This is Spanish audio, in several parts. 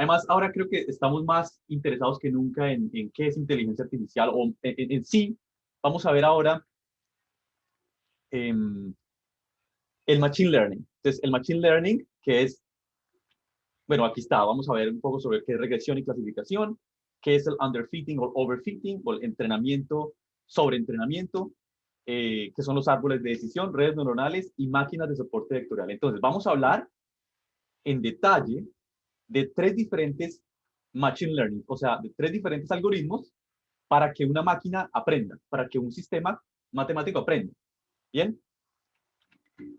Además, ahora creo que estamos más interesados que nunca en qué es inteligencia artificial o en sí. Vamos a ver ahora em, el Machine Learning. Entonces, el Machine Learning, que es, bueno, aquí está, vamos a ver un poco sobre qué es regresión y clasificación, qué es el underfitting o overfitting, o el entrenamiento, sobreentrenamiento, que son los árboles de decisión, redes neuronales y máquinas de soporte vectorial. Entonces, vamos a hablar en detalle de tres diferentes machine learning, o sea, de tres diferentes algoritmos para que una máquina aprenda, para que un sistema matemático aprenda. Bien,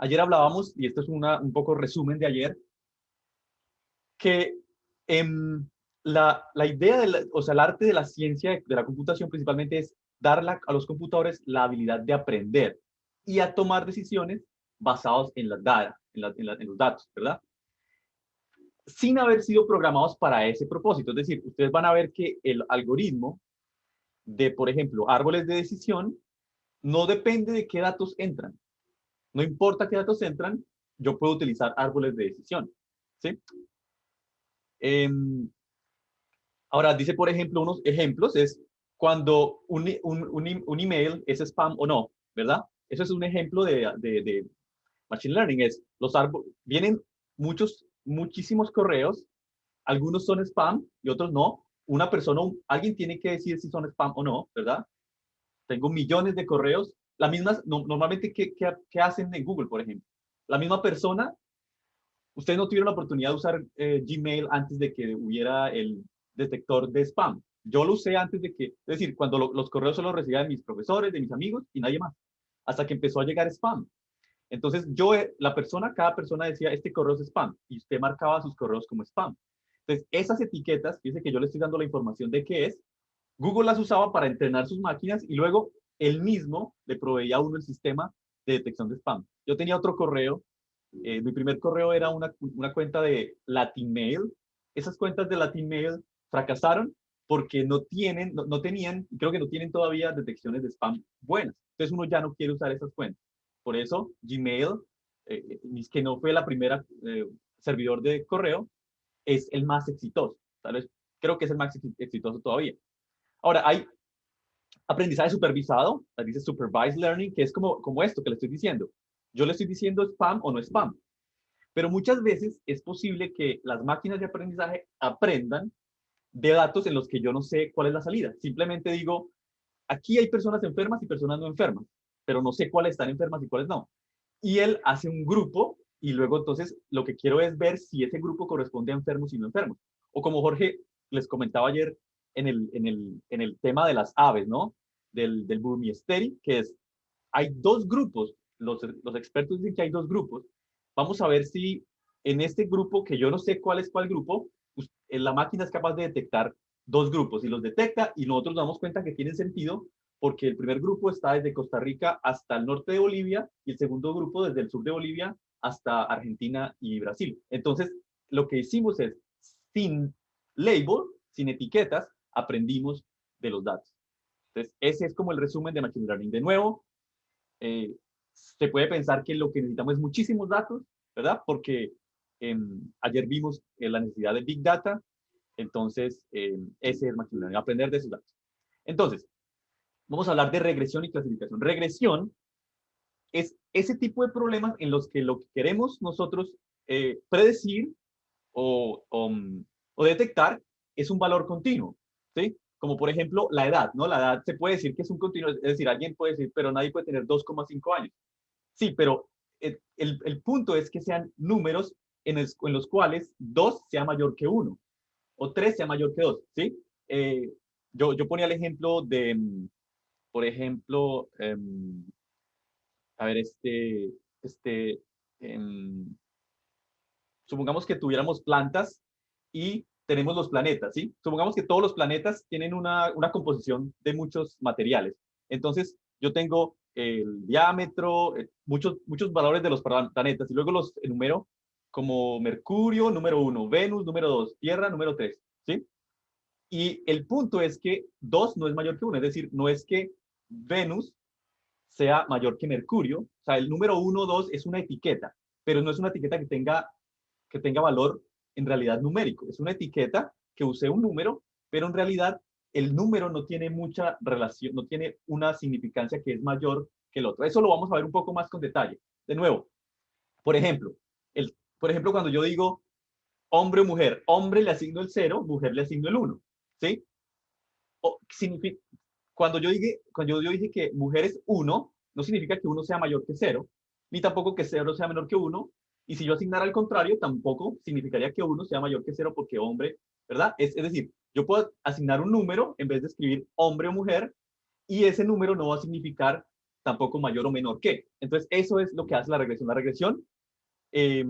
ayer hablábamos, y esto es un poco resumen de ayer, que la idea, o sea, el arte de la ciencia, de la computación principalmente es dar a los computadores la habilidad de aprender y a tomar decisiones basados en las data, en los datos, ¿verdad? Sin haber sido programados para ese propósito. Es decir, ustedes van a ver que el algoritmo de, por ejemplo, árboles de decisión, no depende de qué datos entran. No importa qué datos entran, yo puedo utilizar árboles de decisión. ¿Sí? Ahora, dice, por ejemplo, unos ejemplos, es cuando un email es spam o no, ¿verdad? Eso es un ejemplo de Machine Learning. Es los árboles, vienen muchísimos correos, algunos son spam y otros no. Una persona, alguien tiene que decir si son spam o no, ¿verdad? Tengo millones de correos. La misma, normalmente, ¿qué hacen en Google, por ejemplo? La misma persona, ustedes no tuvieron la oportunidad de usar Gmail antes de que hubiera el detector de spam. Yo lo usé antes de que, es decir, cuando los correos solo recibía de mis profesores, de mis amigos y nadie más, hasta que empezó a llegar spam. Entonces, cada persona decía, este correo es spam, y usted marcaba sus correos como spam. Entonces, esas etiquetas, fíjense que yo le estoy dando la información de qué es, Google las usaba para entrenar sus máquinas y luego él mismo le proveía a uno el sistema de detección de spam. Yo tenía otro correo, mi primer correo era una cuenta de Latin Mail. Esas cuentas de Latin Mail fracasaron porque no tenían, y creo que no tienen todavía detecciones de spam buenas. Entonces uno ya no quiere usar esas cuentas. Por eso Gmail, que no fue la primera servidor de correo, es el más exitoso. Tal vez creo que es el más exitoso todavía. Ahora, hay aprendizaje supervisado, dice supervised learning, que es como esto que le estoy diciendo. Yo le estoy diciendo spam o no spam, pero muchas veces es posible que las máquinas de aprendizaje aprendan de datos en los que yo no sé cuál es la salida. Simplemente digo, aquí hay personas enfermas y personas no enfermas, pero no sé cuáles están enfermas y cuáles no. Y él hace un grupo y luego entonces lo que quiero es ver si ese grupo corresponde a enfermos y no enfermos. O como Jorge les comentaba ayer en el tema de las aves, ¿no? Del Burmiesteri, que es, hay dos grupos, los expertos dicen que hay dos grupos. Vamos a ver si en este grupo, que yo no sé cuál es cuál grupo, la máquina es capaz de detectar dos grupos y los detecta y nosotros nos damos cuenta que tienen sentido porque el primer grupo está desde Costa Rica hasta el norte de Bolivia y el segundo grupo desde el sur de Bolivia hasta Argentina y Brasil. Entonces, lo que hicimos es, sin label, sin etiquetas, aprendimos de los datos. Entonces, ese es como el resumen de Machine Learning. De nuevo, se puede pensar que lo que necesitamos es muchísimos datos, ¿verdad? Porque ayer vimos la necesidad de Big Data, entonces ese es Machine Learning, aprender de esos datos. Entonces, vamos a hablar de regresión y clasificación. Regresión es ese tipo de problemas en los que lo que queremos nosotros predecir o detectar es un valor continuo, ¿sí? Como por ejemplo la edad, ¿no? La edad se puede decir que es un continuo, es decir, alguien puede decir, pero nadie puede tener 2,5 años. Sí, pero el punto es que sean números en los cuales 2 sea mayor que 1 o 3 sea mayor que 2, ¿sí? Yo ponía el ejemplo de, por ejemplo, a ver, este, em, supongamos que tuviéramos plantas y tenemos los planetas, ¿sí? Supongamos que todos los planetas tienen una composición de muchos materiales. Entonces, yo tengo el diámetro, muchos valores de los planetas y luego los enumero como Mercurio, número 1, Venus, número 2, Tierra, número 3, ¿sí? Y el punto es que 2 no es mayor que 1, es decir, no es que Venus sea mayor que Mercurio, o sea, el número 1 o 2 es una etiqueta, pero no es una etiqueta que tenga valor en realidad numérico. Es una etiqueta que usé un número, pero en realidad el número no tiene mucha relación, no tiene una significancia que es mayor que el otro. Eso lo vamos a ver un poco más con detalle. De nuevo, por ejemplo, cuando yo digo hombre o mujer, hombre le asigno el 0, mujer le asigno el 1, ¿sí? O, cuando yo dije que mujer es 1, no significa que 1 sea mayor que 0, ni tampoco que 0 sea menor que 1, y si yo asignara al contrario, tampoco significaría que 1 sea mayor que 0 porque hombre, ¿verdad? Es decir, yo puedo asignar un número en vez de escribir hombre o mujer, y ese número no va a significar tampoco mayor o menor que. Entonces, eso es lo que hace la regresión. La regresión eh,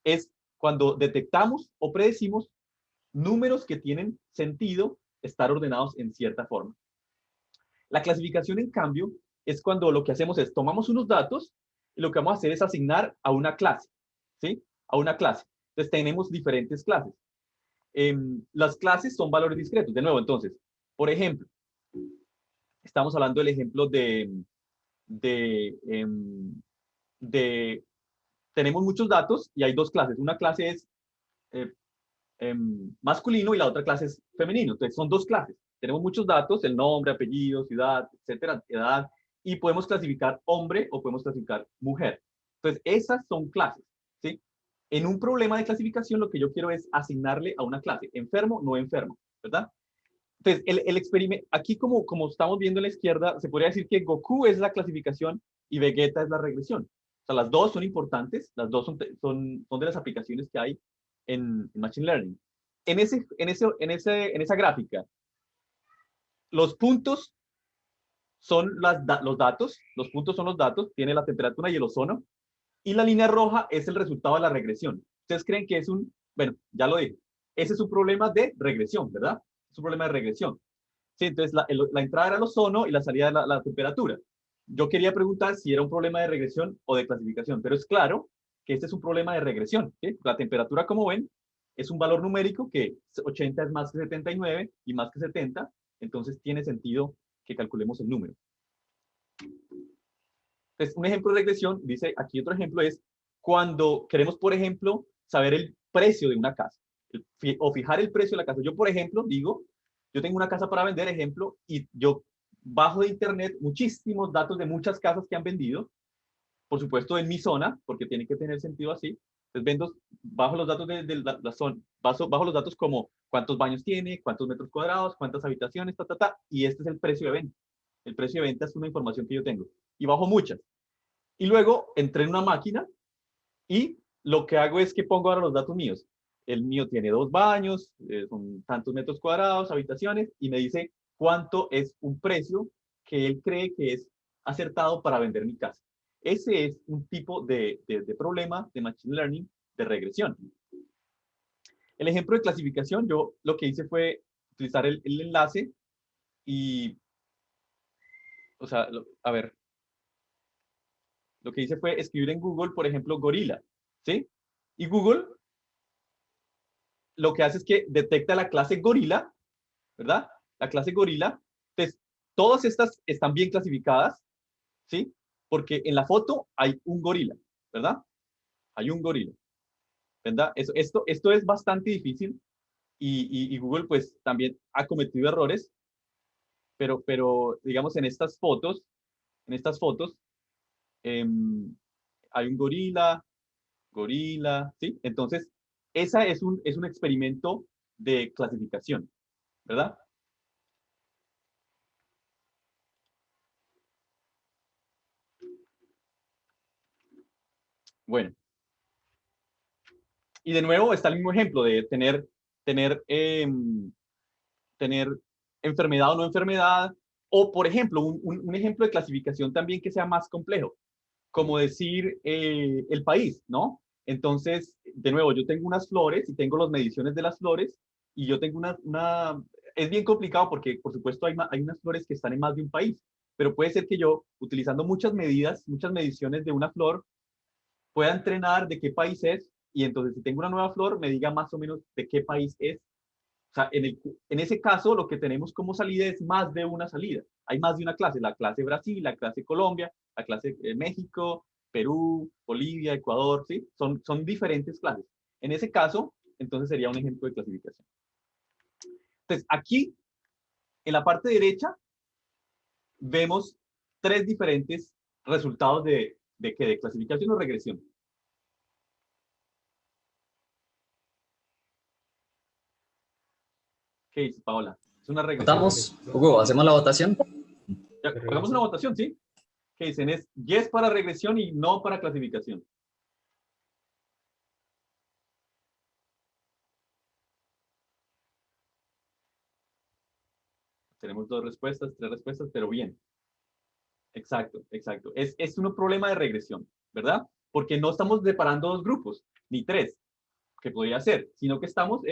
es cuando detectamos o predecimos números que tienen sentido estar ordenados en cierta forma. La clasificación, en cambio, es cuando lo que hacemos es tomamos unos datos y lo que vamos a hacer es asignar a una clase, ¿sí? A una clase. Entonces tenemos diferentes clases. Las clases son valores discretos. De nuevo, entonces, por ejemplo, estamos hablando del ejemplo de, em, de tenemos muchos datos y hay dos clases. Una clase es eh, masculino y la otra clase es femenino. Entonces son dos clases. Tenemos muchos datos, el nombre, apellido, ciudad, etcétera, edad, y podemos clasificar hombre o podemos clasificar mujer. Entonces esas son clases, ¿sí? En un problema de clasificación lo que yo quiero es asignarle a una clase, enfermo, no enfermo, ¿verdad? Entonces, el experimento, aquí como estamos viendo en la izquierda, se podría decir que Goku es la clasificación y Vegeta es la regresión. O sea, las dos son importantes, las dos son de las aplicaciones que hay en Machine Learning. En esa gráfica, los puntos son los datos, los puntos son los datos, tiene la temperatura y el ozono, y la línea roja es el resultado de la regresión. ¿Ustedes creen que es bueno, ya lo dije, ese es un problema de regresión, ¿verdad? Es un problema de regresión. Sí, entonces la entrada era el ozono y la salida era la temperatura. Yo quería preguntar si era un problema de regresión o de clasificación, pero es claro que este es un problema de regresión. ¿Sí? La temperatura, como ven, es un valor numérico que 80 es más que 79 y más que 70, entonces tiene sentido que calculemos el número. Entonces, un ejemplo de regresión, dice aquí otro ejemplo, es cuando queremos, por ejemplo, saber el precio de una casa o fijar el precio de la casa. Yo, por ejemplo, digo, yo tengo una casa para vender, ejemplo, y yo bajo de internet muchísimos datos de muchas casas que han vendido, por supuesto en mi zona, porque tiene que tener sentido así. Entonces vendo, bajo los datos de la zona, bajo los datos como cuántos baños tiene, cuántos metros cuadrados, cuántas habitaciones, y este es el precio de venta. El precio de venta es una información que yo tengo. Y bajo muchas. Y luego entré en una máquina y lo que hago es que pongo ahora los datos míos. El mío tiene 2 baños, son tantos metros cuadrados, habitaciones, y me dice cuánto es un precio que él cree que es acertado para vender mi casa. Ese es un tipo de problema de Machine Learning de regresión. El ejemplo de clasificación, yo lo que hice fue utilizar el enlace y, o sea, a ver, lo que hice fue escribir en Google, por ejemplo, gorila, ¿sí? Y Google lo que hace es que detecta la clase gorila, ¿verdad? La clase gorila. Entonces, todas estas están bien clasificadas, ¿sí? Porque en la foto hay un gorila, ¿verdad? Hay un gorila, ¿verdad? Esto es bastante difícil y Google pues también ha cometido errores, pero digamos en estas fotos, eh, hay un gorila, gorila, ¿sí? Entonces, esa es un experimento de clasificación, ¿verdad? Bueno, y de nuevo está el mismo ejemplo de tener, tener enfermedad o no enfermedad, o por ejemplo, un ejemplo de clasificación también que sea más complejo, como decir el país, ¿no? Entonces, de nuevo, yo tengo unas flores y tengo las mediciones de las flores y yo tengo es bien complicado porque, por supuesto, hay unas flores que están en más de un país, pero puede ser que yo, utilizando muchas medidas, muchas mediciones de una flor, pueda entrenar de qué país es y entonces si tengo una nueva flor, me diga más o menos de qué país es. O sea, en ese caso, lo que tenemos como salida es más de una salida. Hay más de una clase, la clase Brasil, la clase Colombia, la clase México, Perú, Bolivia, Ecuador, ¿sí? Son diferentes clases. En ese caso, entonces sería un ejemplo de clasificación. Entonces, aquí, en la parte derecha, vemos tres diferentes resultados de clasificación o regresión. ¿Qué dice Paola? Es una regresión. ¿Votamos? Hugo, ¿hacemos la votación? Ya, hagamos una votación, ¿sí? ¿Qué dicen? Es yes para regresión y no para clasificación. Tenemos dos respuestas, tres respuestas, pero bien. Exacto, exacto. Es un problema de regresión, ¿verdad? Porque no estamos separando dos grupos, ni tres, que podría ser, sino que estamos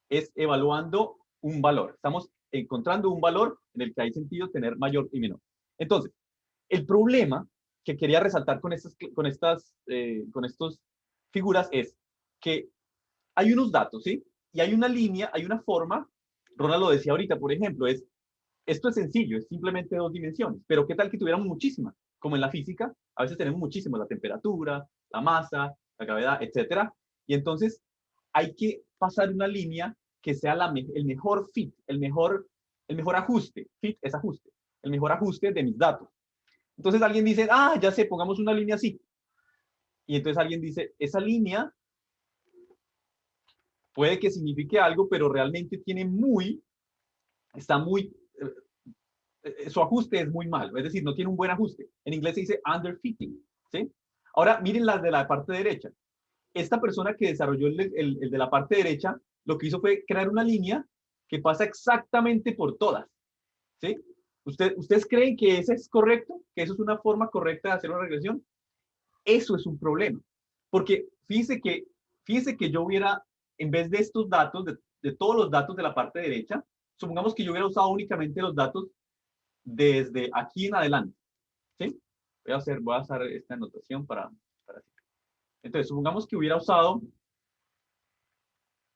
es evaluando un valor. Estamos encontrando un valor en el que hay sentido tener mayor y menor. Entonces, el problema que quería resaltar con estas figuras es que hay unos datos, ¿sí? Y hay una línea, hay una forma, Ronald lo decía ahorita, por ejemplo, esto es sencillo, es simplemente dos dimensiones, pero ¿qué tal que tuviéramos muchísimas? Como en la física, a veces tenemos muchísimas, la temperatura, la masa, la gravedad, etcétera. Y entonces hay que pasar una línea que sea el mejor fit, el mejor ajuste. Fit es ajuste, el mejor ajuste de mis datos. Entonces alguien dice, ah, ya sé, pongamos una línea así. Y entonces alguien dice, esa línea puede que signifique algo, pero realmente está muy, su ajuste es muy malo, es decir, no tiene un buen ajuste. En inglés se dice underfitting, ¿sí? Ahora, miren las de la parte derecha. Esta persona que desarrolló el de la parte derecha, lo que hizo fue crear una línea que pasa exactamente por todas, ¿sí? ¿Ustedes creen que ese es correcto? ¿Que eso es una forma correcta de hacer una regresión? Eso es un problema. Porque fíjese que yo hubiera, en vez de estos datos, de todos los datos de la parte derecha, supongamos que yo hubiera usado únicamente los datos desde aquí en adelante, ¿sí? Voy a usar esta anotación para. Entonces, supongamos que hubiera usado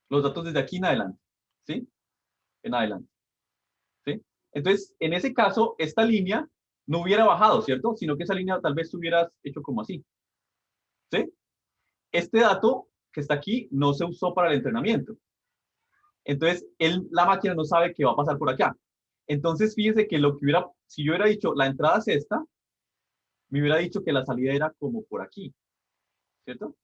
los datos desde aquí en adelante, ¿sí? En adelante, ¿sí? Entonces, en ese caso, esta línea no hubiera bajado, ¿cierto? Sino que esa línea tal vez hubieras hecho como así, ¿sí? Este dato que está aquí no se usó para el entrenamiento. Entonces, la máquina no sabe qué va a pasar por acá. Entonces, fíjese que si yo hubiera dicho la entrada es esta, me hubiera dicho que la salida era como por aquí, ¿cierto?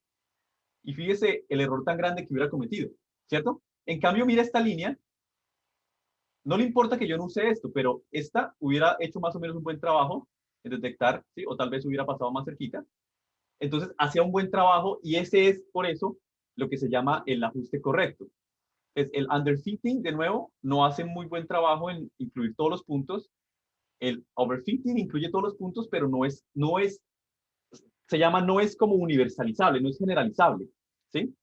Y fíjese el error tan grande que hubiera cometido, ¿cierto? En cambio, mira esta línea, no le importa que yo no use esto, pero esta hubiera hecho más o menos un buen trabajo en detectar, ¿sí? O tal vez hubiera pasado más cerquita. Entonces, hacía un buen trabajo y ese es por eso lo que se llama el ajuste correcto. El underfitting, de nuevo, no hace muy buen trabajo en incluir todos los puntos. El overfitting incluye todos los puntos, pero no es como universalizable, no es generalizable, ¿sí?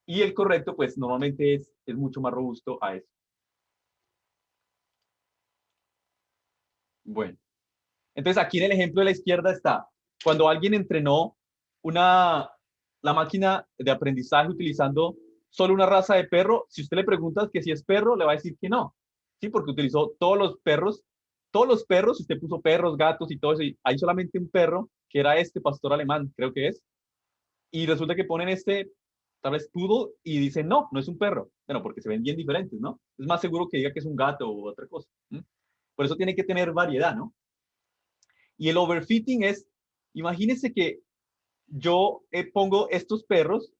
Y el correcto, pues normalmente es mucho más robusto a eso. Bueno, entonces aquí en el ejemplo de la izquierda está, cuando alguien entrenó la máquina de aprendizaje utilizando solo una raza de perro, si usted le pregunta que si es perro, le va a decir que no, ¿sí? Porque utilizó todos los perros, si usted puso perros, gatos y todo eso, y hay solamente un perro, que era este pastor alemán, creo que es, y resulta que ponen tal vez poodle, y dicen, no, no es un perro. Bueno, porque se ven bien diferentes, ¿no? Es más seguro que diga que es un gato u otra cosa. Por eso tiene que tener variedad, ¿no? Y el overfitting imagínense que yo pongo estos perros,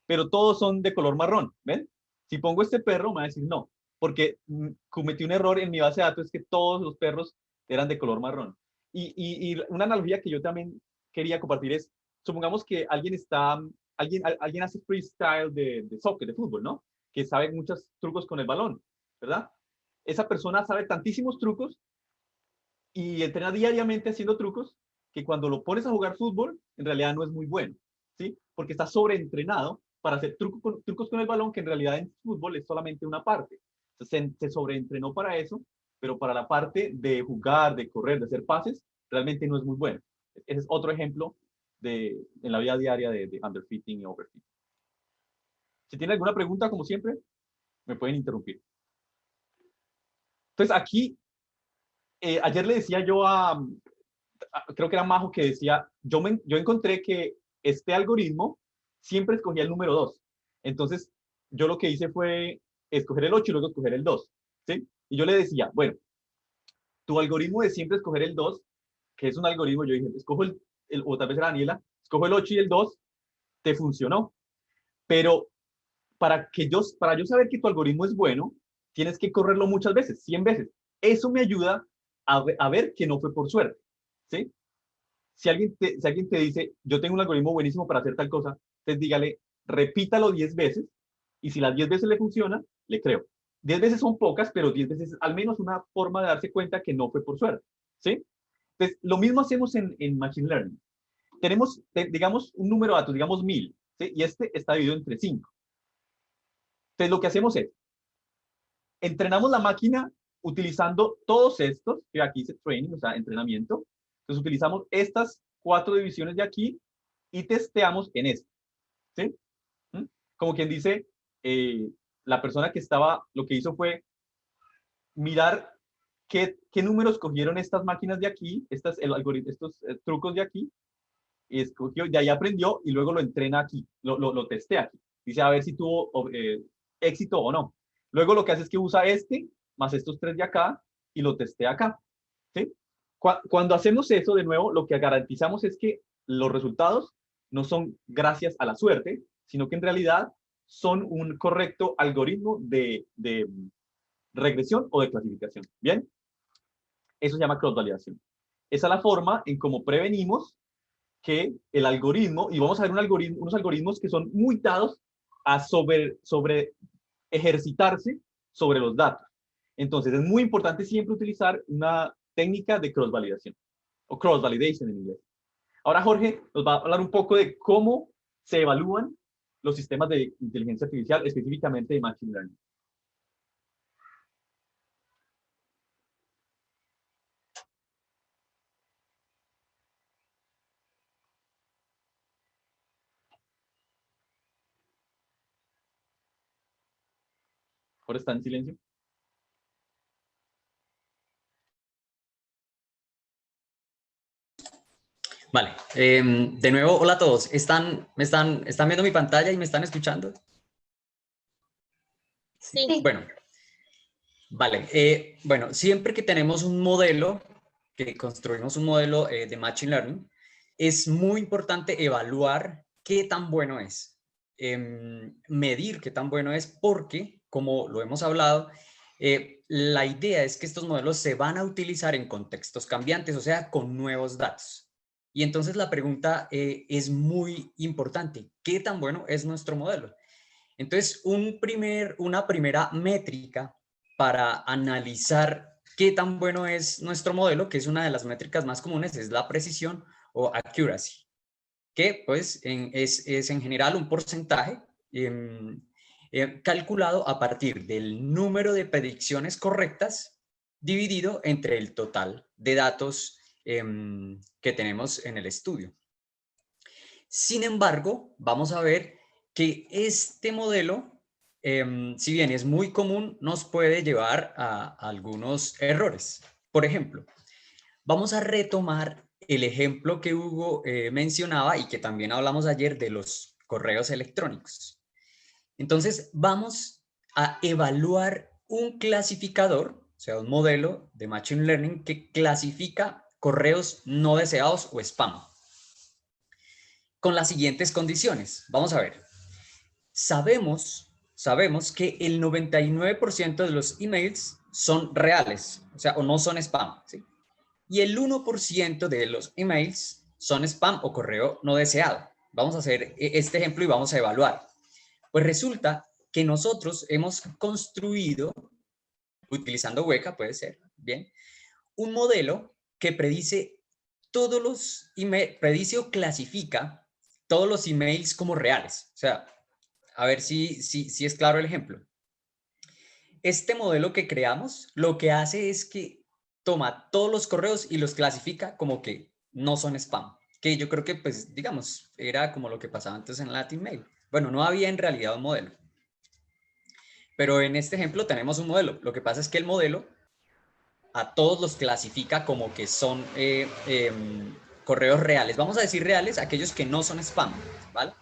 pero todos son de color marrón, ¿ven? Si pongo este perro, me va a decir no, porque cometí un error en mi base de datos, es que todos los perros eran de color marrón. Y una analogía que yo también quería compartir es, supongamos que alguien hace freestyle de soccer, de fútbol, ¿no? Que sabe muchos trucos con el balón, ¿verdad? Esa persona sabe tantísimos trucos y entrena diariamente haciendo trucos que cuando lo pones a jugar fútbol, en realidad no es muy bueno, ¿sí? Porque está sobreentrenado para hacer trucos con el balón, que en realidad en fútbol es solamente una parte. Entonces, se sobreentrenó para eso, pero para la parte de jugar, de correr, de hacer pases, realmente no es muy bueno. Ese es otro ejemplo en la vida diaria de underfitting y overfitting. Si tienen alguna pregunta, como siempre, me pueden interrumpir. Entonces, aquí, ayer le decía yo creo que era Majo que decía, yo encontré que este algoritmo siempre escogía el número 2. Entonces, yo lo que hice fue escoger el 8 y luego escoger el 2, ¿sí? Y yo le decía, bueno, tu algoritmo de siempre escoger el 2, que es un algoritmo, yo dije, escojo o tal vez era Daniela, escojo el 8 y el 2, te funcionó. Pero para yo saber que tu algoritmo es bueno, tienes que correrlo muchas veces, 100 veces. Eso me ayuda a ver que no fue por suerte, ¿sí? Si alguien te dice, yo tengo un algoritmo buenísimo para hacer tal cosa, entonces dígale, repítalo 10 veces y si las 10 veces le funciona, le creo. 10 veces son pocas, pero 10 veces es al menos una forma de darse cuenta que no fue por suerte, ¿sí? Entonces, lo mismo hacemos en Machine Learning. Tenemos, digamos, un número de datos, digamos 1000, ¿sí? Y este está dividido entre 5. Entonces, lo que hacemos es, entrenamos la máquina utilizando todos estos, que aquí dice training, o sea, entrenamiento. Entonces, utilizamos estas 4 divisiones de aquí y testeamos en esto, ¿sí? ¿Mm? Como quien dice, la persona que estaba, lo que hizo fue mirar qué números cogieron estas máquinas de aquí, el algoritmo, estos trucos de aquí, y escogió, de ahí aprendió y luego lo entrena aquí, lo testea aquí. Dice a ver si tuvo éxito o no. Luego lo que hace es que usa este más estos 3 de acá y lo testea acá. ¿Sí? Cuando hacemos eso de nuevo, lo que garantizamos es que los resultados no son gracias a la suerte, sino que en realidad son un correcto algoritmo de regresión o de clasificación. ¿Bien? Eso se llama cross-validación. Esa es la forma en cómo prevenimos que el algoritmo, y vamos a ver unos algoritmos que son muy dados a sobre ejercitarse sobre los datos. Entonces, es muy importante siempre utilizar una técnica de cross-validación, o cross-validation en inglés. Ahora Jorge nos va a hablar un poco de cómo se evalúan los sistemas de inteligencia artificial, específicamente de Machine Learning. Jorge está en silencio. Vale, de nuevo, hola a todos. ¿Están viendo mi pantalla y me están escuchando? Sí. Bueno, vale. Bueno, siempre que tenemos un modelo, que construimos un modelo de Machine Learning, es muy importante evaluar qué tan bueno es. Medir qué tan bueno es porque, como lo hemos hablado, la idea es que estos modelos se van a utilizar en contextos cambiantes, o sea, con nuevos datos. Y entonces la pregunta es muy importante. ¿Qué tan bueno es nuestro modelo? Entonces, una primera métrica para analizar qué tan bueno es nuestro modelo, que es una de las métricas más comunes, es la precisión o accuracy, que pues es en general un porcentaje calculado a partir del número de predicciones correctas dividido entre el total de datos que tenemos en el estudio. Sin embargo, vamos a ver que este modelo, si bien es muy común, nos puede llevar a algunos errores. Por ejemplo, vamos a retomar el ejemplo que Hugo mencionaba y que también hablamos ayer de los correos electrónicos. Entonces, vamos a evaluar un clasificador, o sea, un modelo de Machine Learning que clasifica correos no deseados o spam, con las siguientes condiciones. Vamos a ver. Sabemos que el 99% de los emails son reales, o sea, o no son spam, ¿sí? Y el 1% de los emails son spam o correo no deseado. Vamos a hacer este ejemplo y vamos a evaluar. Pues resulta que nosotros hemos construido, utilizando Weka, puede ser, bien, un modelo que predice todos los emails, predice o clasifica todos los emails como reales. O sea, a ver si es claro el ejemplo. Este modelo que creamos lo que hace es que toma todos los correos y los clasifica como que no son spam. Que yo creo que, pues, digamos, era como lo que pasaba antes en Latin Mail. Bueno, no había en realidad un modelo. Pero en este ejemplo tenemos un modelo. Lo que pasa es que el modelo a todos los clasifica como que son correos reales. Vamos a decir reales aquellos que no son spam, ¿vale?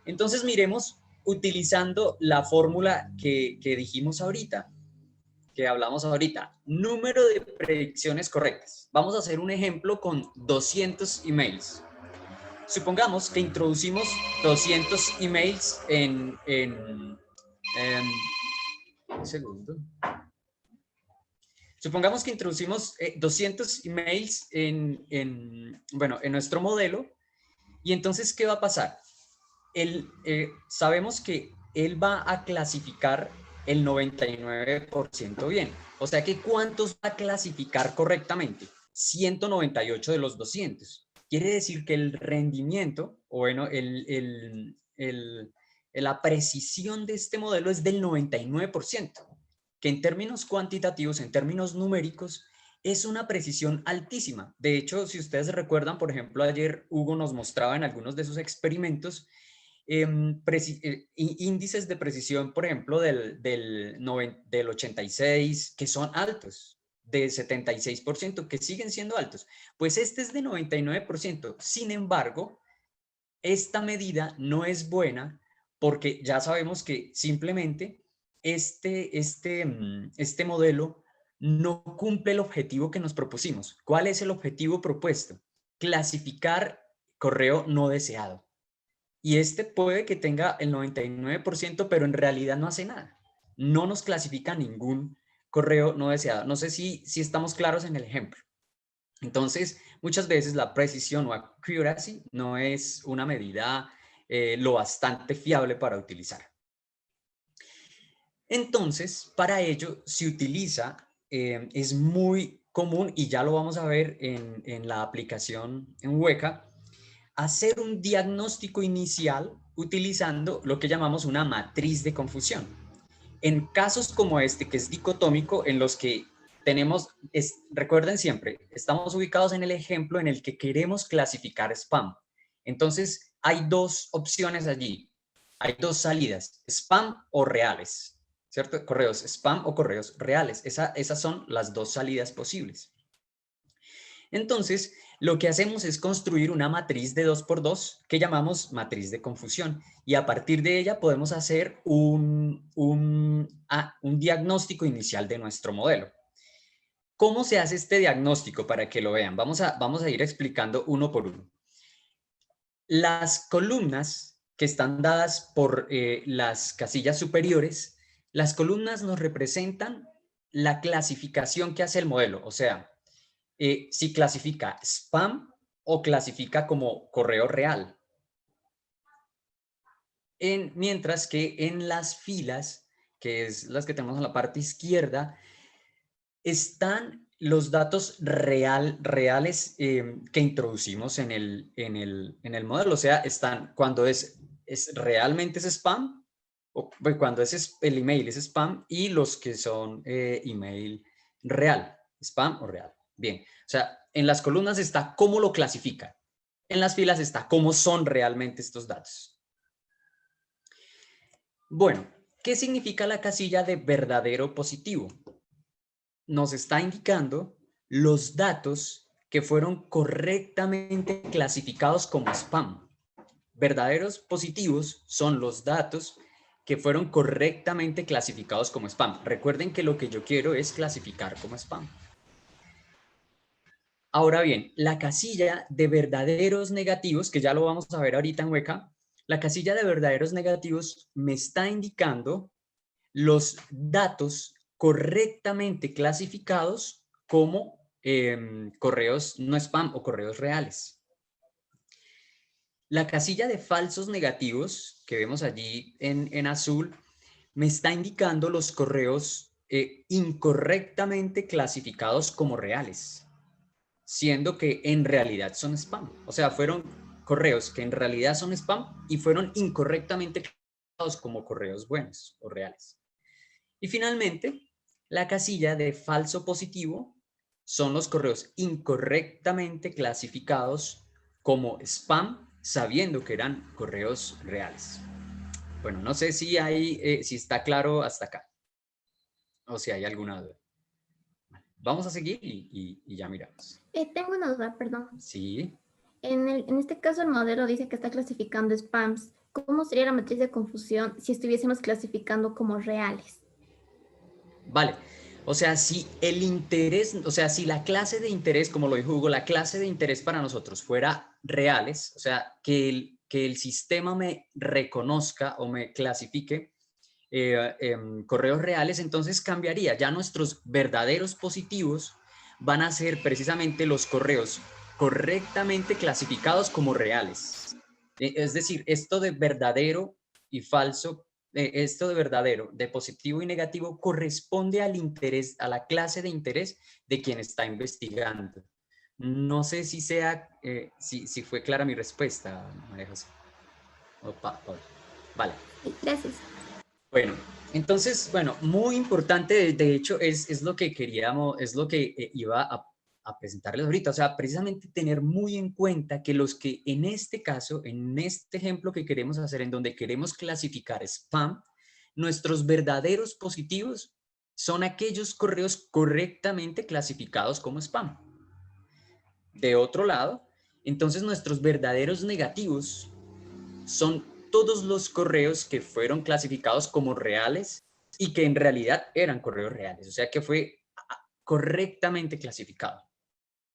Entonces miremos utilizando la fórmula que dijimos ahorita, que hablamos ahorita, número de predicciones correctas. Vamos a hacer un ejemplo con 200 emails. Supongamos que introducimos 200 emails un segundo. Supongamos que introducimos 200 emails bueno, en nuestro modelo, y entonces, ¿qué va a pasar? Sabemos que él va a clasificar el 99% bien. O sea que ¿cuántos va a clasificar correctamente? 198 de los 200. Quiere decir que el rendimiento, o bueno, la precisión de este modelo es del 99%, que en términos cuantitativos, en términos numéricos, es una precisión altísima. De hecho, si ustedes recuerdan, por ejemplo, ayer Hugo nos mostraba en algunos de sus experimentos índices de precisión, por ejemplo, del 86, que son altos, del 76%, que siguen siendo altos. Pues este es de 99%. Sin embargo, esta medida no es buena porque ya sabemos que simplemente este modelo no cumple el objetivo que nos propusimos. ¿Cuál es el objetivo propuesto? Clasificar correo no deseado. Y este puede que tenga el 99%, pero en realidad no hace nada. No nos clasifica ningún correo no deseado. No sé si estamos claros en el ejemplo. Entonces, muchas veces la precisión o accuracy no es una medida lo bastante fiable para utilizar. Entonces, para ello se utiliza, es muy común, y ya lo vamos a ver en la aplicación en Weka, hacer un diagnóstico inicial utilizando lo que llamamos una matriz de confusión. En casos como este, que es dicotómico, en los que recuerden siempre, estamos ubicados en el ejemplo en el que queremos clasificar spam. Entonces, hay dos opciones allí. Hay dos salidas, spam o reales, ¿cierto? Correos spam o correos reales. Esas son las dos salidas posibles. Entonces, lo que hacemos es construir una matriz de 2x2 que llamamos matriz de confusión, y a partir de ella podemos hacer un diagnóstico inicial de nuestro modelo. ¿Cómo se hace este diagnóstico? Para que lo vean, vamos a ir explicando uno por uno. Las columnas que están dadas por las casillas superiores, las columnas nos representan la clasificación que hace el modelo, o sea, si clasifica spam o clasifica como correo real. Mientras que en las filas, que es las que tenemos en la parte izquierda, están los datos reales que introducimos en el modelo. O sea, están cuando realmente es spam, o cuando el email es spam, y los que son email real, spam o real. Bien, o sea, en las columnas está cómo lo clasifica. En las filas está cómo son realmente estos datos. Bueno, ¿qué significa la casilla de verdadero positivo? Nos está indicando los datos que fueron correctamente clasificados como spam. Verdaderos positivos son los datos que fueron correctamente clasificados como spam. Recuerden que lo que yo quiero es clasificar como spam. Ahora bien, la casilla de verdaderos negativos, que ya lo vamos a ver ahorita en Weka, la casilla de verdaderos negativos me está indicando los datos correctamente clasificados como correos no spam o correos reales. La casilla de falsos negativos que vemos allí en azul me está indicando los correos incorrectamente clasificados como reales, siendo que en realidad son spam. O sea, fueron correos que en realidad son spam y fueron incorrectamente clasificados como correos buenos o reales. Y finalmente, la casilla de falso positivo son los correos incorrectamente clasificados como spam, sabiendo que eran correos reales. Bueno, no sé si está claro hasta acá, o si hay alguna duda. Vamos a seguir y ya miramos. Tengo una duda, perdón. Sí. En este caso, el modelo dice que está clasificando spams. ¿cómo sería la matriz de confusión si estuviésemos clasificando como reales? Vale. O sea, si el interés, o sea, si la clase de interés, como lo dijo Hugo, la clase de interés para nosotros fuera reales, o sea, que el sistema me reconozca o me clasifique correos reales, entonces cambiaría. Ya nuestros verdaderos positivos van a ser precisamente los correos correctamente clasificados como reales. Es decir, esto de verdadero y falso, esto de verdadero, de positivo y negativo, corresponde al interés, a la clase de interés de quien está investigando. No sé si sea, si fue clara mi respuesta, María José. Opa, opa. Vale. Sí, gracias. Bueno, entonces, bueno, muy importante, de hecho, es lo que queríamos, es lo que iba a presentarles ahorita, o sea, precisamente tener muy en cuenta que los que en este caso, en este ejemplo que queremos hacer, en donde queremos clasificar spam, nuestros verdaderos positivos son aquellos correos correctamente clasificados como spam. De otro lado, entonces nuestros verdaderos negativos son todos los correos que fueron clasificados como reales y que en realidad eran correos reales, o sea que fue correctamente clasificado.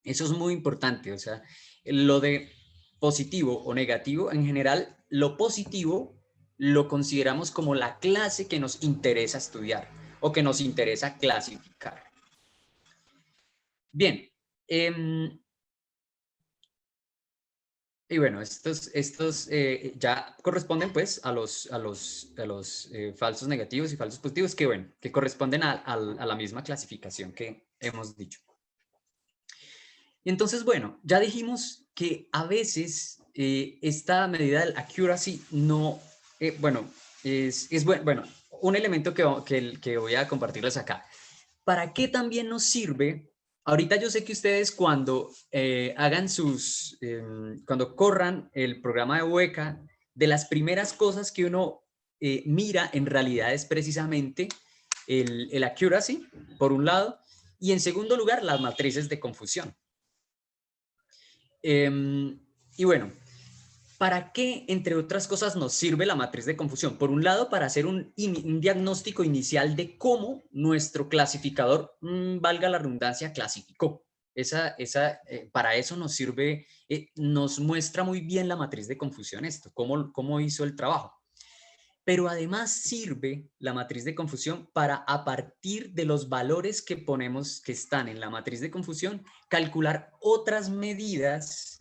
Eso es muy importante, o sea, lo de positivo o negativo, en general, lo positivo lo consideramos como la clase que nos interesa estudiar o que nos interesa clasificar. Bien, y bueno, estos ya corresponden pues a los falsos negativos y falsos positivos que, bueno, que corresponden a la misma clasificación que hemos dicho. Y entonces, bueno, ya dijimos que a veces esta medida del accuracy no, bueno, bueno, un elemento que voy a compartirles acá. ¿Para qué también nos sirve? Ahorita yo sé que ustedes cuando hagan cuando corran el programa de Weka, de las primeras cosas que uno mira en realidad es precisamente el accuracy, por un lado, y en segundo lugar, las matrices de confusión. Y bueno, ¿para qué, entre otras cosas, nos sirve la matriz de confusión? Por un lado, para hacer un diagnóstico inicial de cómo nuestro clasificador, valga la redundancia, clasificó. Para eso nos sirve, nos muestra muy bien la matriz de confusión esto, cómo hizo el trabajo. Pero además sirve la matriz de confusión para, a partir de los valores que ponemos, que están en la matriz de confusión, calcular otras medidas,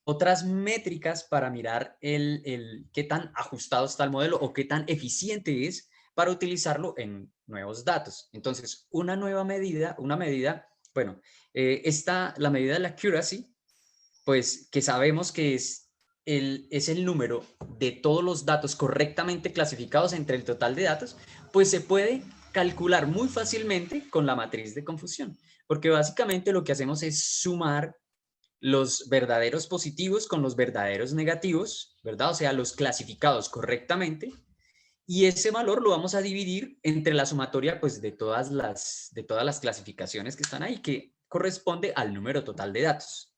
otras métricas para mirar qué tan ajustado está el modelo o qué tan eficiente es para utilizarlo en nuevos datos. Entonces, una medida, bueno, la medida de la accuracy, pues que sabemos que es el número de todos los datos correctamente clasificados entre el total de datos, pues se puede calcular muy fácilmente con la matriz de confusión, porque básicamente lo que hacemos es sumar los verdaderos positivos con los verdaderos negativos, ¿verdad? O sea, los clasificados correctamente, y ese valor lo vamos a dividir entre la sumatoria, pues, de todas las clasificaciones que están ahí, que corresponde al número total de datos.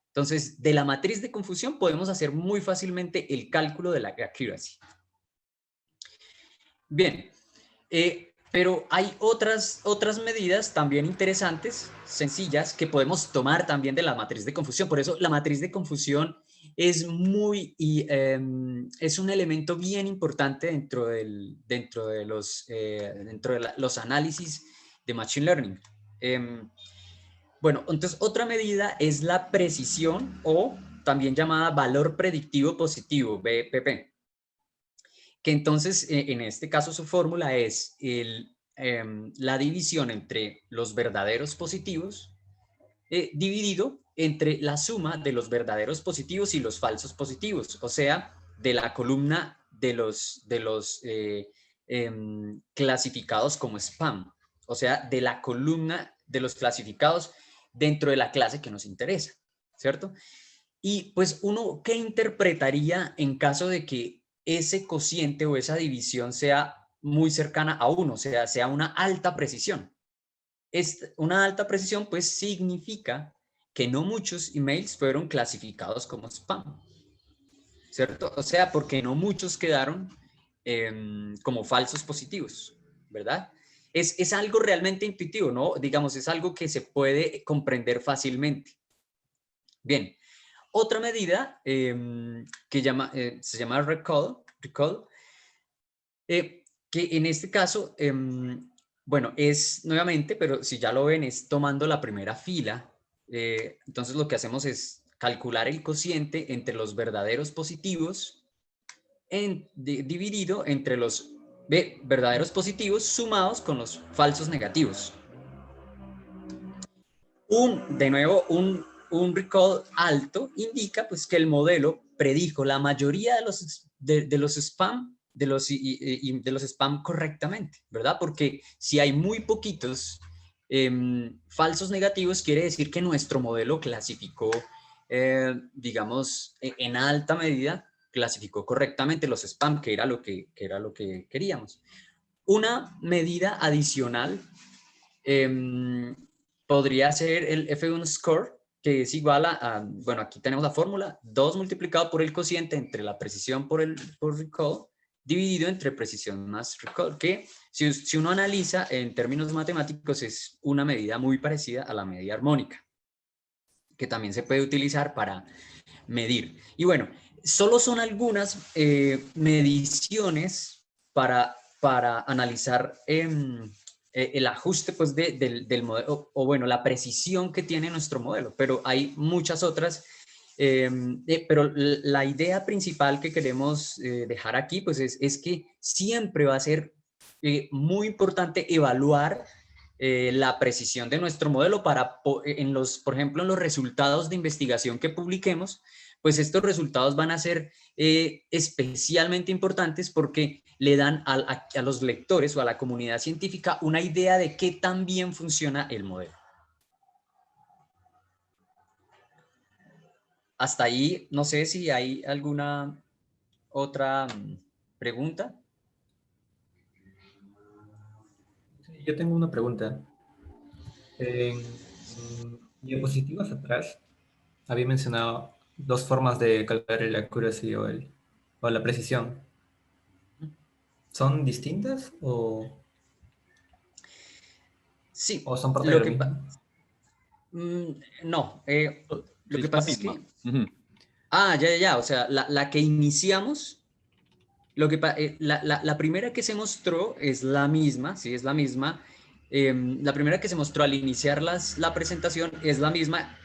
Entonces, de la matriz de confusión podemos hacer muy fácilmente el cálculo de la accuracy. Bien, pero hay otras medidas también interesantes, sencillas, que podemos tomar también de la matriz de confusión. Por eso la matriz de confusión es es un elemento bien importante dentro de los análisis de Machine Learning. Bueno, entonces otra medida es la precisión, o también llamada valor predictivo positivo, VPP, que entonces en este caso su fórmula es la división entre los verdaderos positivos dividido entre la suma de los verdaderos positivos y los falsos positivos, o sea, de la columna de los clasificados como spam, o sea, de la columna de los clasificados dentro de la clase que nos interesa, ¿cierto? Y pues uno, ¿qué interpretaría en caso de que ese cociente o esa división sea muy cercana a 1, o sea una alta precisión? Una alta precisión pues significa que no muchos emails fueron clasificados como spam. ¿cierto? O sea, porque no muchos quedaron como falsos positivos, ¿verdad? Es algo realmente intuitivo, ¿no? Digamos, es algo que se puede comprender fácilmente. Bien, otra medida se llama recall, que en este caso, bueno, es nuevamente, pero si ya lo ven, es tomando la primera fila. Entonces lo que hacemos es calcular el cociente entre los verdaderos positivos dividido entre los verdaderos positivos sumados con los falsos negativos. De nuevo, un recall alto indica pues que el modelo predijo la mayoría de los spam de los spam correctamente, ¿verdad? Porque si hay muy poquitos falsos negativos, quiere decir que nuestro modelo clasificó, digamos, en alta medida, clasificó correctamente los spam, que era lo que queríamos. Una medida adicional podría ser el F1 score, que es igual bueno, aquí tenemos la fórmula, 2 multiplicado por el cociente entre la precisión por recall, dividido entre precisión más recall, que si uno analiza en términos matemáticos es una medida muy parecida a la medida armónica, que también se puede utilizar para medir. Y bueno, solo son algunas mediciones para analizar el ajuste pues, del modelo, o bueno, la precisión que tiene nuestro modelo, pero hay muchas otras. Pero la idea principal que queremos dejar aquí pues es que siempre va a ser muy importante evaluar la precisión de nuestro modelo para, por ejemplo, en los resultados de investigación que publiquemos, pues estos resultados van a ser especialmente importantes porque le dan a los lectores o a la comunidad científica una idea de qué tan bien funciona el modelo. Hasta ahí, no sé si hay alguna otra pregunta. Yo tengo una pregunta. En diapositivas atrás había mencionado dos formas de calcular el accuracy o la precisión. ¿Son distintas Sí, o son parte de lo lo que mismo? no, lo Sí, que es la pasa es misma. que, Ujú. ya, o sea, la que iniciamos, la primera que se mostró es la misma, sí, es la misma. La primera que se mostró al iniciar la presentación es la misma,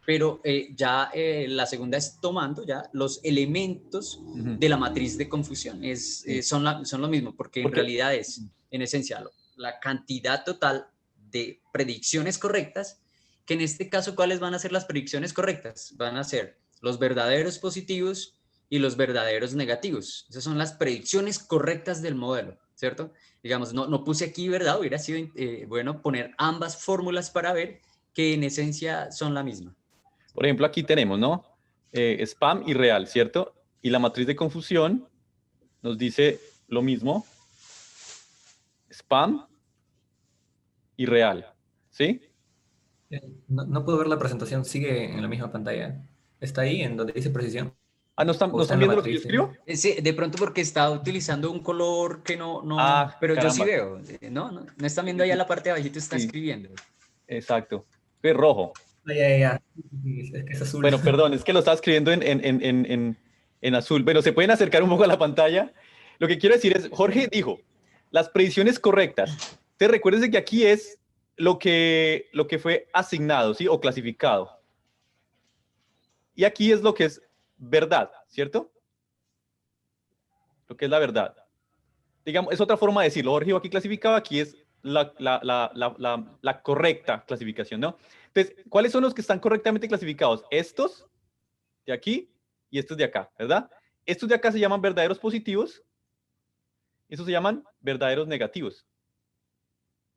pero ya la segunda es tomando ya los elementos Ujú. de la matriz de confusión. Sí. Son lo mismo, porque en Porque, realidad es, en esencia, la cantidad total de predicciones correctas, que en este caso, ¿cuáles van a ser las predicciones correctas? Van a ser los verdaderos positivos y los verdaderos negativos. Esas son las predicciones correctas del modelo, ¿cierto? Digamos, no puse aquí, ¿verdad? Hubiera sido bueno poner ambas fórmulas para ver que en esencia son la misma. por ejemplo, aquí tenemos, ¿no? Spam y real, ¿cierto? Y la matriz de confusión nos dice lo mismo, spam y real, ¿sí? No puedo ver la presentación, sigue en la misma pantalla. ¿Está ahí en donde dice precisión? Ah, ¿no están, ¿O no está están en la viendo lo que yo matriz? escribo? Sí, de pronto porque está utilizando un color que Ah, pero yo sí caramba. veo, no están viendo ahí a la parte de abajito, está Sí, escribiendo. exacto. Es rojo. Ya. Es que es azul. Bueno, perdón, es que lo estaba escribiendo en azul. Pero se pueden acercar un poco a la pantalla. Lo que quiero decir es, Jorge dijo, las predicciones correctas. Te recuerdes que aquí es lo que fue asignado, ¿sí? O clasificado. Y aquí es lo que es verdad, ¿cierto? Lo que es la verdad. Digamos, es otra forma de decirlo. Jorge dijo aquí clasificado, aquí es la correcta clasificación, ¿no? Entonces, ¿cuáles son los que están correctamente clasificados? Estos de aquí y estos de acá, ¿verdad? Estos de acá se llaman verdaderos positivos, estos se llaman verdaderos negativos,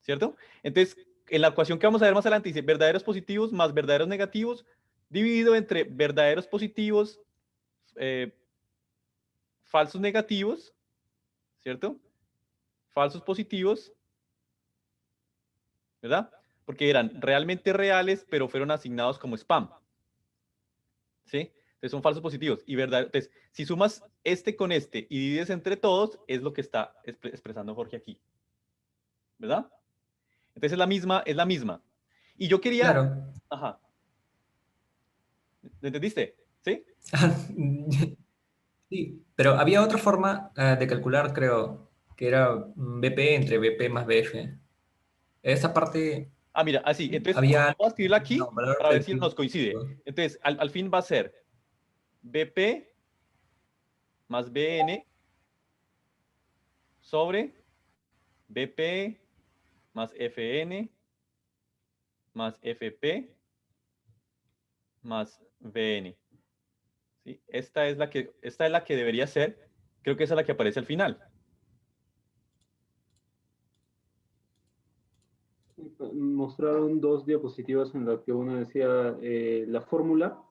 ¿cierto? Entonces, en la ecuación que vamos a ver más adelante dice verdaderos positivos más verdaderos negativos dividido entre verdaderos positivos, eh, falsos negativos, ¿cierto? Falsos positivos, ¿verdad? Porque eran realmente reales, pero fueron asignados como spam, ¿sí? Entonces Entonces son falsos positivos. Y verdad, entonces, si sumas este con este y divides entre todos, es lo que está expresando Jorge aquí. ¿Verdad? Entonces es la misma. Y yo quería... Claro. Ajá. ¿Lo entendiste? ¿Sí? Sí, pero había otra forma de calcular, creo, que era BP entre BP más BF. Esa parte Ah, mira, así. Entonces, había... vamos a escribirlo No, aquí valor para ver si predictivo. nos coincide. Entonces, al fin va a ser BP más BN sobre BP más FN más FP más VN. ¿Sí? Esta es la que debería ser. Creo que esa es la que aparece al final. Mostraron dos diapositivas en las que una decía la fórmula,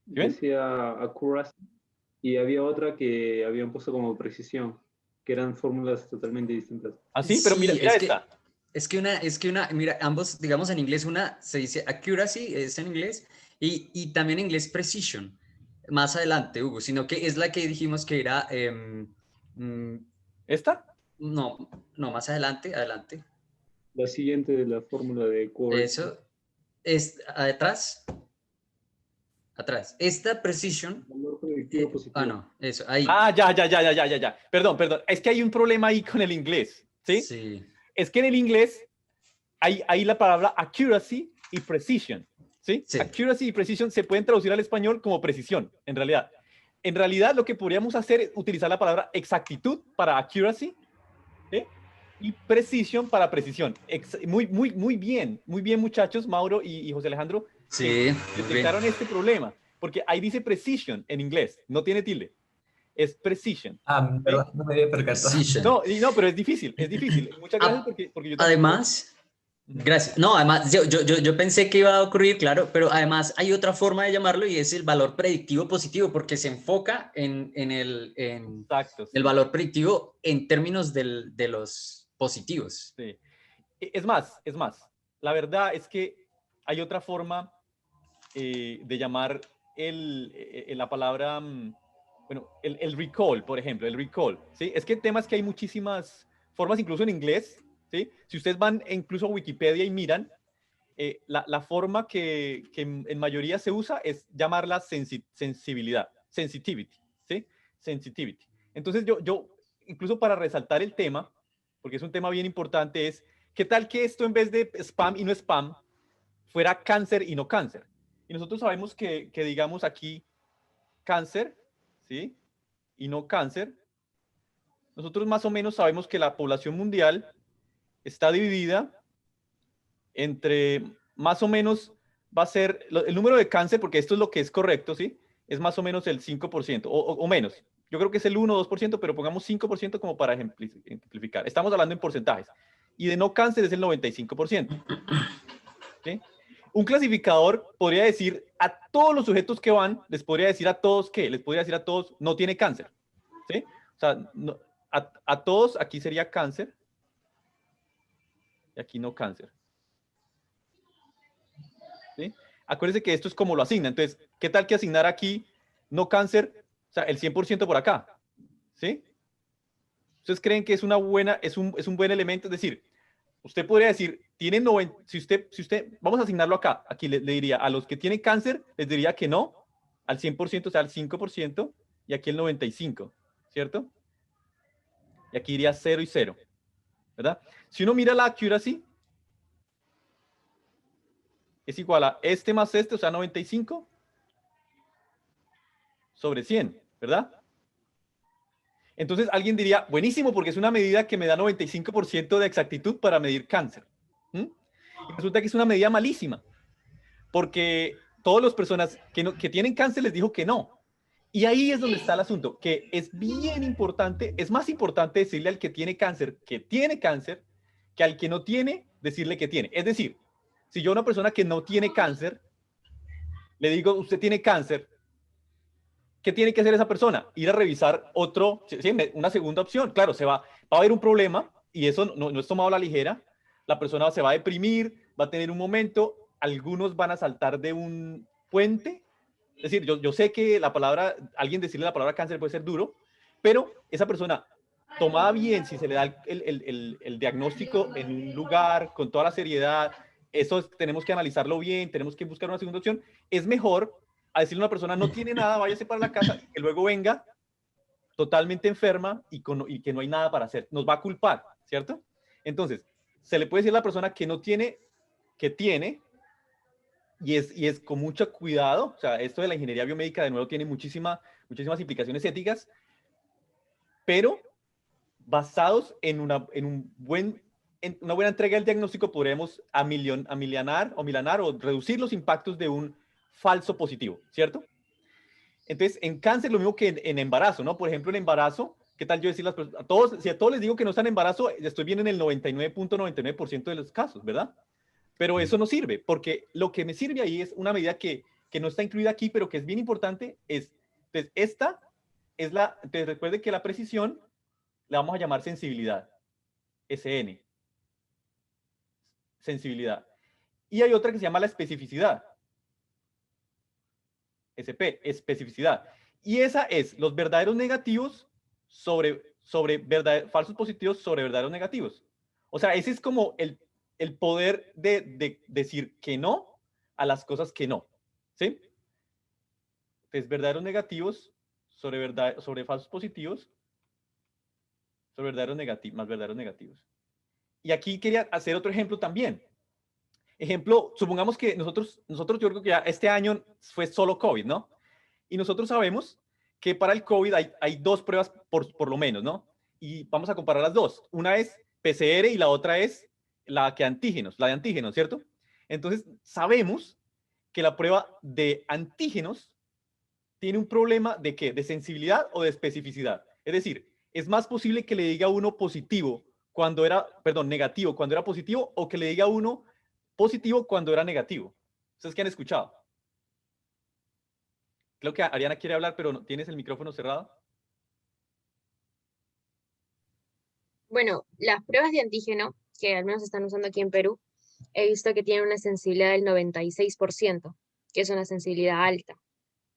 ¿Sí ven? decía accuracy, y había otra que habían puesto como precisión, que eran fórmulas totalmente distintas. Así, pero mira, Sí, mira esta. mira, ambos, digamos en inglés, una se dice accuracy, es en inglés, y también en inglés precision, más adelante, Hugo, sino que es la que dijimos que era, ¿Esta? no, no, más adelante, adelante. La siguiente de la fórmula de accuracy. Eso, es atrás, atrás. Esta precision, Valor predictivo positivo. no, eso, ahí. Ah, ya. Perdón. Es que hay un problema ahí con el inglés. ¿Sí? Sí. Es que en el inglés hay la palabra accuracy y precision. ¿Sí? Sí. Accuracy y precision se pueden traducir al español como precisión, en realidad. En realidad, lo que podríamos hacer es utilizar la palabra exactitud para accuracy, ¿sí? Y precision para precisión. Muy bien, muchachos, Mauro y José Alejandro, Sí, que muy bien. detectaron este problema, porque ahí dice precision en inglés, no tiene tilde, es precision. Ah, perdón, no me había percatado. Precision. No, pero es difícil. Muchas gracias porque yo tampoco... Además, gracias. No, además, yo pensé que iba a ocurrir, claro, pero además hay otra forma de llamarlo y es el valor predictivo positivo, porque se enfoca en Exacto, sí. el valor predictivo en términos de los positivos. Sí. Es más, la verdad es que hay otra forma de llamar la palabra, bueno, el recall, por ejemplo, el recall, ¿sí? Es que el tema es que hay muchísimas formas, incluso en inglés, ¿sí? Si ustedes van incluso a Wikipedia y miran, la forma que en mayoría se usa es llamarla sensibilidad, sensitivity, ¿sí? Sensitivity. Entonces yo, incluso para resaltar el tema, porque es un tema bien importante, es, ¿qué tal que esto en vez de spam y no spam, fuera cáncer y no cáncer? Y nosotros sabemos que digamos aquí cáncer, ¿sí? Y no cáncer. Nosotros más o menos sabemos que la población mundial está dividida entre más o menos va a ser el número de cáncer, porque esto es lo que es correcto, ¿sí? Es más o menos el 5% o menos. Yo creo que es el 1 o 2%, pero pongamos 5% como para ejemplificar. Estamos hablando en porcentajes. Y de no cáncer es el 95%. ¿Sí? Un clasificador podría decir a todos los sujetos que van, les podría decir a todos que, les podría decir a todos, no tiene cáncer. ¿Sí? O sea, no, a todos aquí sería cáncer y aquí no cáncer. ¿Sí? Acuérdense que esto es como lo asigna. Entonces, ¿qué tal que asignar aquí no cáncer? O sea, el 100% por acá. ¿Sí? ¿Ustedes creen que es un buen elemento? Es decir, usted podría decir, tiene 90, si usted, vamos a asignarlo acá, aquí le diría, a los que tienen cáncer, les diría que no, al 100%, o sea, al 5%, y aquí el 95%, ¿cierto? Y aquí iría 0 y 0, ¿verdad? Si uno mira la accuracy, es igual a este más este, o sea, 95 sobre 100, ¿verdad? Entonces alguien diría, buenísimo, porque es una medida que me da 95% de exactitud para medir cáncer. Y resulta que es una medida malísima, porque todas las personas que tienen cáncer les dijo que no. Y ahí es donde está el asunto, que es bien importante, es más importante decirle al que tiene cáncer, que al que no tiene, decirle que tiene. Es decir, si yo a una persona que no tiene cáncer, le digo, usted tiene cáncer, ¿qué tiene que hacer esa persona? Ir a revisar una segunda opción. Claro, va a haber un problema y eso no es tomado a la ligera. La persona se va a deprimir, va a tener un momento, algunos van a saltar de un puente Es decir, yo sé que la palabra, alguien decirle la palabra cáncer puede ser duro, pero esa persona tomada bien, si se le da el diagnóstico en un lugar con toda la seriedad, eso tenemos que analizarlo bien, tenemos que buscar una segunda opción, es mejor a decirle a una persona no tiene nada, váyase para la casa, y que luego venga totalmente enferma y que no hay nada para hacer. Nos va a culpar, ¿cierto? Entonces, se le puede decir a la persona que no tiene, que tiene, y es con mucho cuidado. O sea, esto de la ingeniería biomédica, de nuevo, tiene muchísimas implicaciones éticas, pero basados en una buena entrega del diagnóstico, podremos amilanar o reducir los impactos de un falso positivo, ¿cierto? Entonces, en cáncer, lo mismo que en embarazo, ¿no? Por ejemplo, en embarazo, ¿qué tal yo decirles a todos, si a todos les digo que no están en embarazo, estoy bien en el 99.99% de los casos, ¿verdad? Pero eso no sirve, porque lo que me sirve ahí es una medida que no está incluida aquí, pero que es bien importante, entonces, esta es entonces recuerde que la precisión la vamos a llamar sensibilidad, SN, sensibilidad. Y hay otra que se llama la especificidad, SP, especificidad. Y esa es los verdaderos negativos sobre falsos positivos sobre verdaderos negativos. O sea, ese es como el poder de decir que no a las cosas que no. ¿Sí? Entonces, verdaderos negativos sobre falsos positivos sobre verdaderos negativos, más verdaderos negativos. Y aquí quería hacer otro ejemplo también. Ejemplo, supongamos que nosotros yo creo que ya este año fue solo COVID, ¿no? Y nosotros sabemos que para el COVID hay dos pruebas por lo menos, ¿no? Y vamos a comparar las dos. Una es PCR y la otra es la de antígenos, ¿cierto? Entonces, sabemos que la prueba de antígenos tiene un problema de ¿qué? De sensibilidad o de especificidad. Es decir, es más posible que le diga a uno positivo cuando era, perdón, negativo cuando era positivo, o que le diga a uno positivo cuando era negativo. ¿Ustedes qué han escuchado? Creo que Ariana quiere hablar, pero no, ¿tienes el micrófono cerrado? Bueno, las pruebas de antígeno, que al menos están usando aquí en Perú, he visto que tienen una sensibilidad del 96%, que es una sensibilidad alta,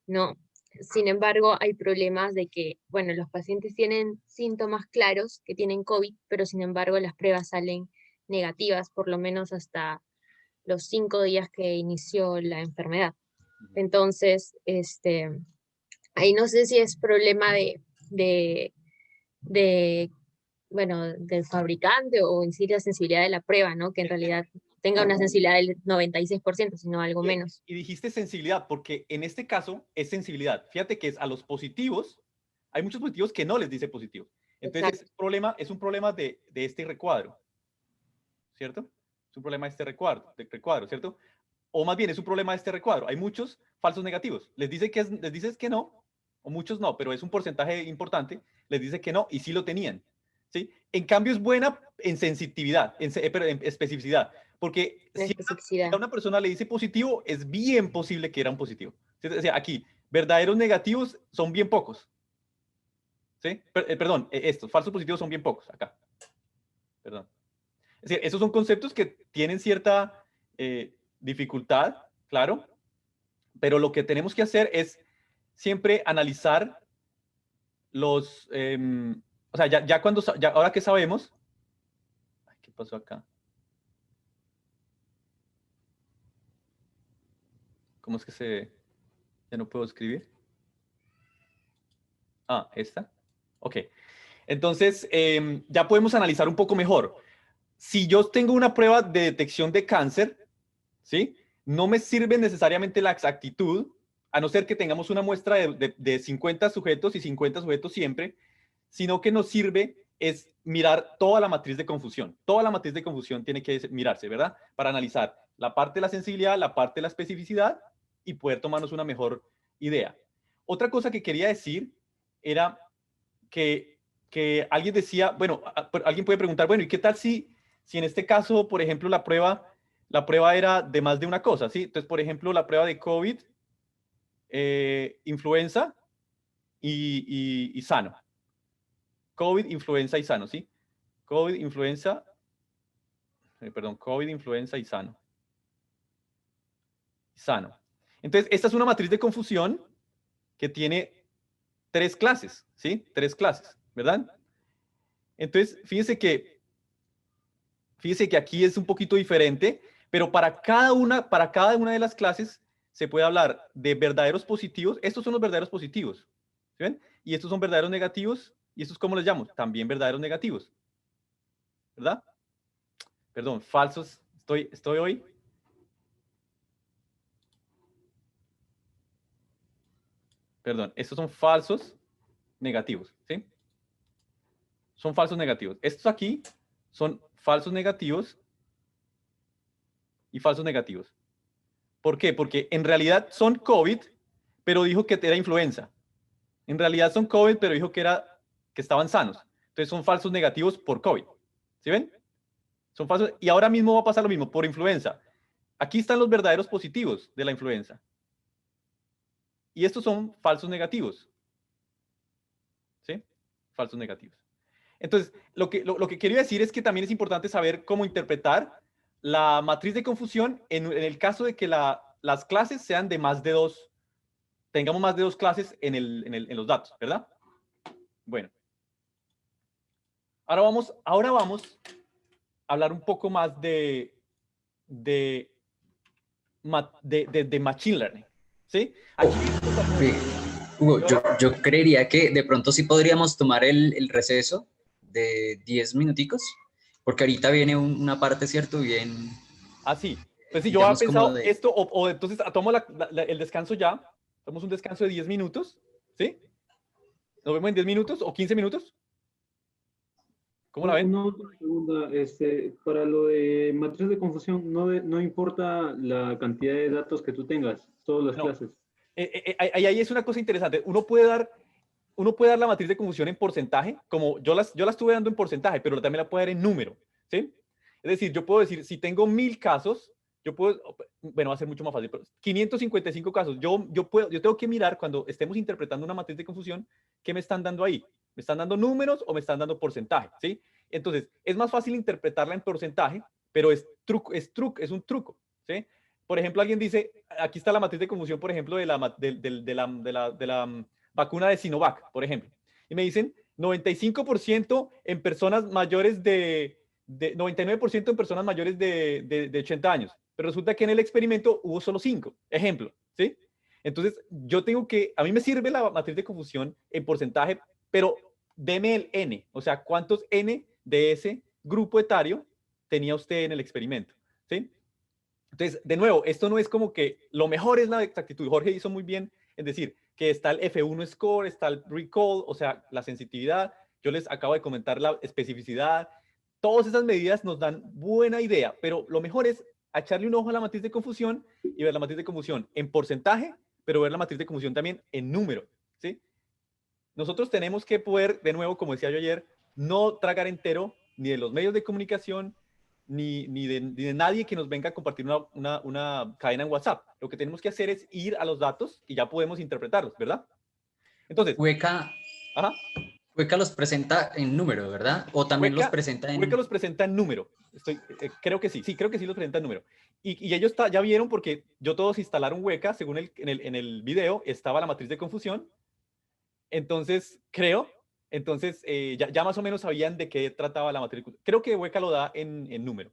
¿no? Sin embargo, hay problemas de que, bueno, los pacientes tienen síntomas claros que tienen COVID, pero sin embargo las pruebas salen negativas, por lo menos hasta los 5 días que inició la enfermedad. Entonces, ahí no sé si es problema de, de bueno, del fabricante o en sí la sensibilidad de la prueba, ¿no? Que en realidad tenga una sensibilidad del 96%, sino algo Bien, menos. y dijiste sensibilidad, porque en este caso es sensibilidad. Fíjate que es a los positivos, hay muchos positivos que no les dice positivo. Entonces es un problema de este recuadro, ¿cierto? Es un problema de este recuadro, ¿cierto? O más bien es un problema de este recuadro. Hay muchos falsos negativos. Les dices que no, o muchos no, pero es un porcentaje importante, les dice que no y sí lo tenían. ¿Sí? En cambio es buena en sensitividad, en especificidad, porque La si especificidad. a una persona le dice positivo, es bien posible que era un positivo. ¿Sí? O sea, aquí, verdaderos negativos son bien pocos. ¿Sí? Perdón, estos falsos positivos son bien pocos acá. Perdón. Es decir, esos son conceptos que tienen cierta dificultad, claro, pero lo que tenemos que hacer es siempre analizar los, o sea, ahora que sabemos, ¿qué pasó acá? ¿Cómo es que ya no puedo escribir? Ah, esta. Ok. Entonces, ya podemos analizar un poco mejor. Si yo tengo una prueba de detección de cáncer, ¿sí? No me sirve necesariamente la exactitud, a no ser que tengamos una muestra de 50 sujetos y 50 sujetos siempre, sino que nos sirve es mirar toda la matriz de confusión. Toda la matriz de confusión tiene que mirarse, ¿verdad? Para analizar la parte de la sensibilidad, la parte de la especificidad y poder tomarnos una mejor idea. Otra cosa que quería decir era que alguien decía, bueno, alguien puede preguntar, bueno, ¿y qué tal si en este caso, por ejemplo, la prueba era de más de una cosa, ¿sí? Entonces, por ejemplo, la prueba de COVID, influenza y sano. COVID, influenza y sano, ¿sí? COVID, influenza, perdón, COVID, influenza y sano. Sano. Entonces, esta es una matriz de confusión que tiene 3 clases, ¿sí? 3 clases, ¿verdad? Entonces, fíjense que aquí es un poquito diferente, pero para cada una de las clases se puede hablar de verdaderos positivos. Estos son los verdaderos positivos, ¿sí ven? Y estos son verdaderos negativos, y estos, ¿cómo les llamo? También verdaderos negativos, ¿verdad? Perdón, falsos. Estoy hoy. Perdón, estos son falsos negativos, ¿sí? Son falsos negativos. Estos aquí son falsos negativos y falsos negativos. ¿Por qué? Porque en realidad son COVID, pero dijo que era influenza. En realidad son COVID, pero dijo que estaban sanos. Entonces son falsos negativos por COVID. ¿Sí ven? Son falsos. Y ahora mismo va a pasar lo mismo por influenza. Aquí están los verdaderos positivos de la influenza. Y estos son falsos negativos. ¿Sí? Falsos negativos. Entonces, lo que quería decir es que también es importante saber cómo interpretar la matriz de confusión en el caso de que las clases sean de más de 2, tengamos más de 2 clases en los datos, ¿verdad? Bueno. Ahora vamos a hablar un poco más de Machine Learning. ¿Sí? Aquí, Hugo, yo creería que de pronto sí podríamos tomar el receso de 10 minuticos, porque ahorita viene una parte, ¿cierto? Bien. Así. Pues si yo había digamos, como pensado esto, o entonces tomo el descanso ya. Tomamos un descanso de 10 minutos. ¿Sí? Nos vemos en 10 minutos o 15 minutos. ¿Cómo la ven? Una última pregunta, para lo de matriz de confusión, no importa la cantidad de datos que tú tengas, todas las No. clases. Ahí es una cosa interesante. Uno puede dar la matriz de confusión en porcentaje, como yo la estuve dando en porcentaje, pero también la puedo dar en número, ¿sí? Es decir, yo puedo decir, si tengo 1000 casos, yo puedo, bueno, va a ser mucho más fácil, pero 555 casos, yo tengo que mirar cuando estemos interpretando una matriz de confusión, ¿qué me están dando ahí? ¿Me están dando números o me están dando porcentaje? ¿Sí? Entonces, es más fácil interpretarla en porcentaje, pero es un truco, ¿sí? Por ejemplo, alguien dice, aquí está la matriz de confusión, por ejemplo, de la vacuna de Sinovac, por ejemplo. Y me dicen 95% en personas mayores 99% en personas mayores de 80 años. Pero resulta que en el experimento hubo solo 5. Ejemplo, ¿sí? Entonces, a mí me sirve la matriz de confusión en porcentaje, pero deme el N, o sea, ¿cuántos N de ese grupo etario tenía usted en el experimento? ¿Sí? Entonces, de nuevo, esto no es como que lo mejor es la exactitud. Jorge hizo muy bien en decir que está el F1 score, está el recall, o sea, la sensitividad. Yo les acabo de comentar la especificidad. Todas esas medidas nos dan buena idea, pero lo mejor es echarle un ojo a la matriz de confusión y ver la matriz de confusión en porcentaje, pero ver la matriz de confusión también en número, ¿sí? Nosotros tenemos que poder, de nuevo, como decía yo ayer, no tragar entero ni de los medios de comunicación, ni de nadie que nos venga a compartir una cadena en WhatsApp. Lo que tenemos que hacer es ir a los datos y ya podemos interpretarlos, ¿verdad? Entonces, Hueca los presenta en número, ¿verdad? O también los presenta en... Hueca los presenta en número. Creo que sí, creo que sí los presenta en número. Y ellos ya vieron porque yo todos instalaron Hueca, según en el video estaba la matriz de confusión. Entonces, ya más o menos sabían de qué trataba la matriz. Creo que Hueca lo da en número.